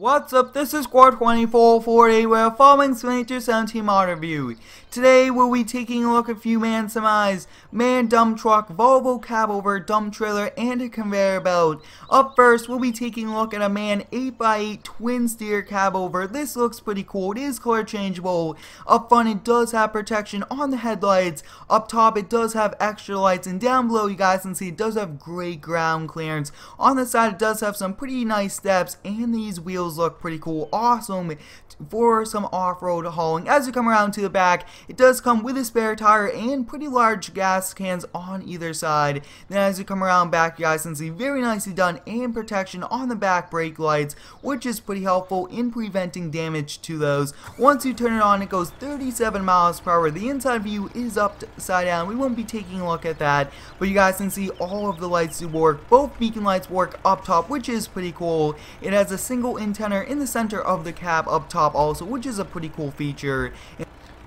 What's up, this is Squad 2440 with a following Signature 17 mod review. Today we'll be taking a look at a few man semis, man dump truck, Volvo cabover, dump trailer, and a conveyor belt. Up first, we'll be taking a look at a man 8x8 twin steer cabover. This looks pretty cool. It is color changeable. Up front it does have protection on the headlights. Up top it does have extra lights, and down below you guys can see it does have great ground clearance. On the side it does have some pretty nice steps, and these wheels look pretty cool, awesome for some off-road hauling. As you come around to the back, it does come with a spare tire and pretty large gas cans on either side. Then as you come around back, you guys can see very nicely done and protection on the back brake lights, which is pretty helpful in preventing damage to those. Once you turn it on, it goes 37 miles per hour. The inside view is upside down. We won't be taking a look at that, but you guys can see all of the lights do work. Both beacon lights work up top, which is pretty cool. It has a single antenna in the center of the cab up top also, which is a pretty cool feature.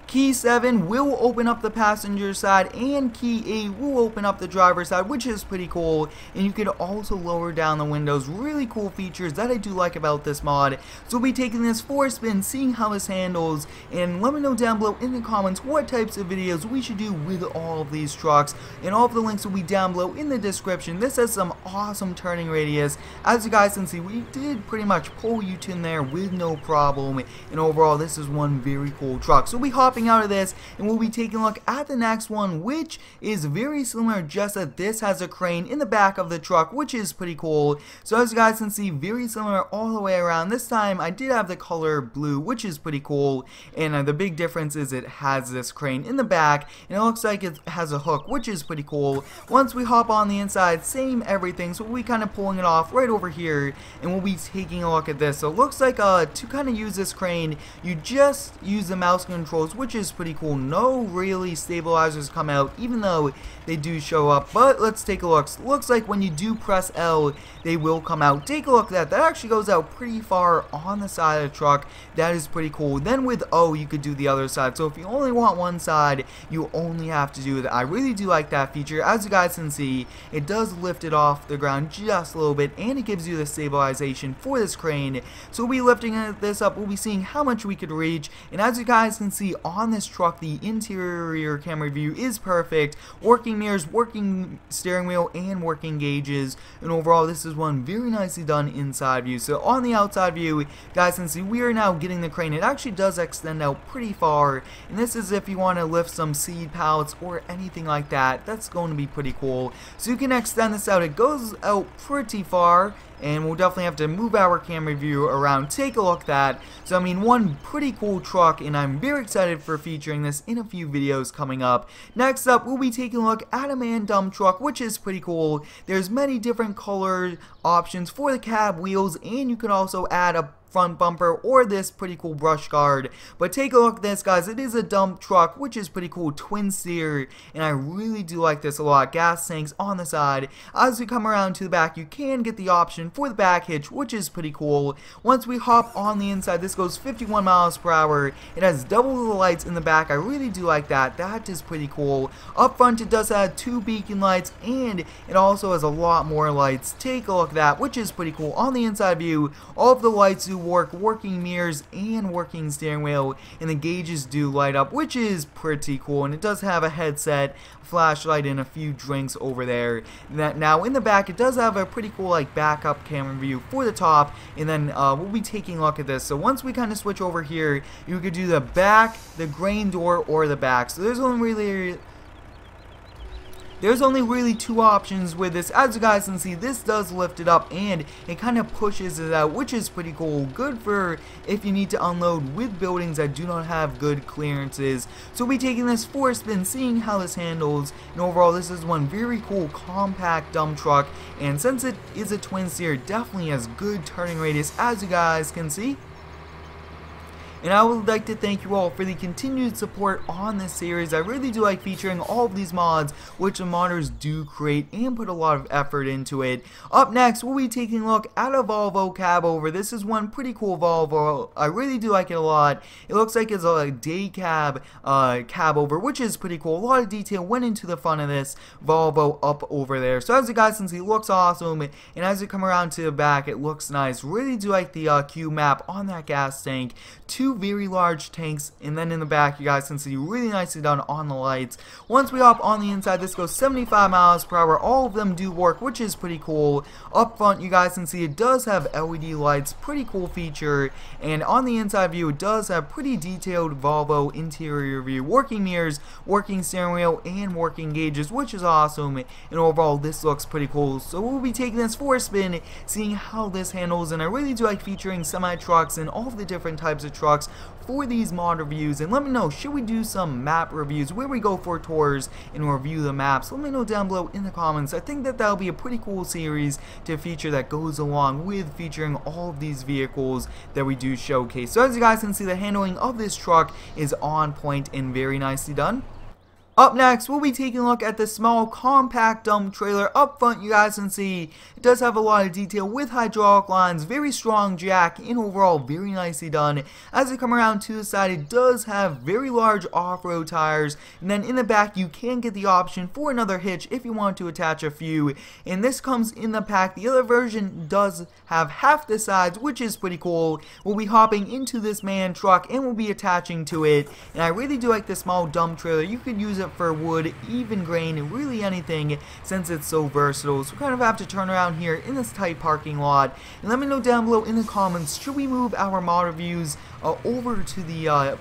Key 7 will open up the passenger side, and key 8 will open up the driver's side, which is pretty cool. And you can also lower down the windows. Really cool features that I do like about this mod. So we'll be taking this for a spin, seeing how this handles, and let me know down below in the comments what types of videos we should do with all of these trucks. And all of the links will be down below in the description. This has some awesome turning radius. As you guys can see, we did pretty much pull U-turn there with no problem. And overall, this is one very cool truck. So we'll be hopping out of this, and we'll be taking a look at the next one, which is very similar, just that this has a crane in the back of the truck, which is pretty cool. So as you guys can see, very similar all the way around. This time I did have the color blue, which is pretty cool, and the big difference is it has this crane in the back, and it looks like it has a hook, which is pretty cool. Once we hop on the inside, same everything, so we'll be kind of pulling it off right over here, and we'll be taking a look at this. So it looks like to kind of use this crane, you just use the mouse controls, which is pretty cool. No really stabilizers come out, even though they do show up, but let's take a look. Looks like when you do press L, they will come out. Take a look at that. That actually goes out pretty far on the side of the truck. That is pretty cool. Then with O, you could do the other side. So if you only want one side, you only have to do that. I really do like that feature. As you guys can see, it does lift it off the ground just a little bit, and it gives you the stabilization for this crane. So we'll be lifting this up. We'll be seeing how much we could reach, and as you guys can see on this truck, the interior camera view is perfect. Working mirrors, working steering wheel, and working gauges, and overall this is one very nicely done inside view. So on the outside view, you guys can see we are now getting the crane. It actually does extend out pretty far, and this is if you want to lift some seed pallets or anything like that. That's going to be pretty cool. So you can extend this out. It goes out pretty far, and we'll definitely have to move our camera view around. Take a look at that. So I mean, one pretty cool truck, and I'm very excited for featuring this in a few videos coming up. Next up, we'll be taking a look at a man dump truck, which is pretty cool. There's many different color options for the cab wheels, and you can also add a front bumper or this pretty cool brush guard. But take a look at this, guys. It is a dump truck, which is pretty cool, twin steer, and I really do like this a lot. Gas tanks on the side. As we come around to the back, you can get the option for the back hitch, which is pretty cool. Once we hop on the inside, this goes 51 miles per hour. It has double the lights in the back. I really do like that. That is pretty cool. Up front, it does have 2 beacon lights, and it also has a lot more lights. Take a look at that, which is pretty cool. On the inside view, all of the lights do work, working mirrors and working steering wheel, and the gauges do light up, which is pretty cool. And it does have a headset, flashlight, and a few drinks over there. Now in the back, it does have a pretty cool like backup camera view for the top, and then we'll be taking a look at this. So once we kind of switch over here, you could do the back, the grain door, or the back. So there's only really 2 options with this. As you guys can see, this does lift it up, and it kind of pushes it out, which is pretty cool. Good for if you need to unload with buildings that do not have good clearances. So we'll be taking this for a spin, seeing how this handles, and overall this is one very cool compact dump truck, and since it is a twin steer, it definitely has good turning radius, as you guys can see. And I would like to thank you all for the continued support on this series. I really do like featuring all of these mods, which the modders do create and put a lot of effort into it. Up next, we'll be taking a look at a Volvo cab over. This is one pretty cool Volvo. I really do like it a lot. It looks like it's a day cab over, which is pretty cool. A lot of detail went into the front of this Volvo up over there. So as you guys can see, it looks awesome, and as you come around to the back, it looks nice. Really do like the Q map on that gas tank. Two very large tanks, and then in the back, you guys can see really nicely done on the lights. Once we hop on the inside, this goes 75 miles per hour. All of them do work, which is pretty cool. Up front, you guys can see it does have LED lights, pretty cool feature, and on the inside view, it does have pretty detailed Volvo interior view, working mirrors, working steering wheel, and working gauges, which is awesome. And overall, this looks pretty cool. So we'll be taking this for a spin, seeing how this handles, and I really do like featuring semi-trucks and all of the different types of trucks for these mod reviews. And let me know, should we do some map reviews where we go for tours and review the maps? Let me know down below in the comments. I think that that'll be a pretty cool series to feature that goes along with featuring all of these vehicles that we do showcase. So as you guys can see, the handling of this truck is on point and very nicely done. Up next, we'll be taking a look at the small compact dump trailer. Up front, you guys can see it does have a lot of detail with hydraulic lines, very strong jack, and overall very nicely done. As you come around to the side, it does have very large off-road tires, and then in the back you can get the option for another hitch if you want to attach a few, and this comes in the pack. The other version does have half the sides, which is pretty cool. We'll be hopping into this man truck and we'll be attaching to it, and I really do like the small dump trailer. You could use it for wood, even grain, really anything, since it's so versatile. So we kind of have to turn around here in this tight parking lot, and let me know down below in the comments, should we move our mod reviews over to the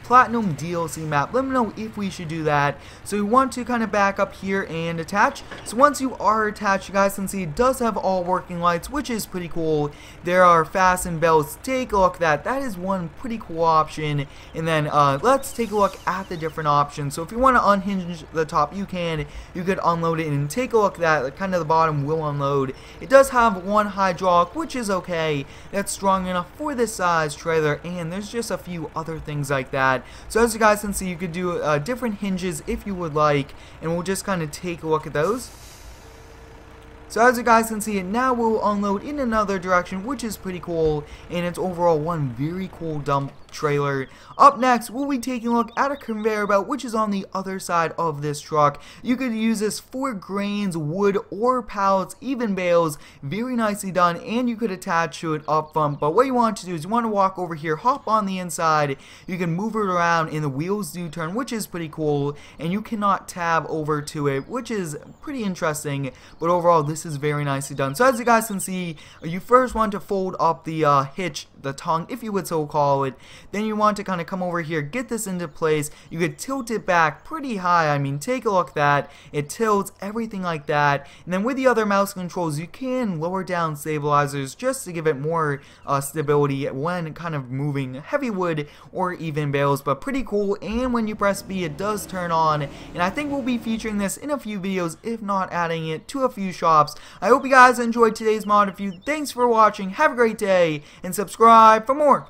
Platinum DLC map? Let me know if we should do that. So we want to kind of back up here and attach. So once you are attached, you guys can see it does have all working lights, which is pretty cool. There are fasten belts. Take a look at that. That is one pretty cool option. And then let's take a look at the different options. So if you want to unhinge the top, you can. You could unload it, and take a look at that. Kind of the bottom will unload. It does have one hydraulic, which is okay. That's strong enough for this size trailer, and there's just a few other things like that. So as you guys can see, you could do different hinges if you would like, and we'll just kind of take a look at those. So as you guys can see, it now will unload in another direction, which is pretty cool, and it's overall one very cool dump trailer. Up next, we'll be taking a look at a conveyor belt, which is on the other side of this truck. You could use this for grains, wood, or pallets, even bales. Very nicely done, and you could attach to it up front. But what you want to do is you want to walk over here, hop on the inside. You can move it around, and the wheels do turn, which is pretty cool, and you cannot tab over to it, which is pretty interesting. But overall, this is very nicely done. So as you guys can see, you first want to fold up the hitch, the tongue, if you would so call it. Then you want to kind of come over here, get this into place. You could tilt it back pretty high. I mean, take a look at that. It tilts, everything like that. And then with the other mouse controls, you can lower down stabilizers just to give it more stability when kind of moving heavy wood or even bales. But pretty cool. And when you press B, it does turn on. And I think we'll be featuring this in a few videos, if not adding it to a few shops. I hope you guys enjoyed today's mod review. Thanks for watching. Have a great day, and subscribe for more.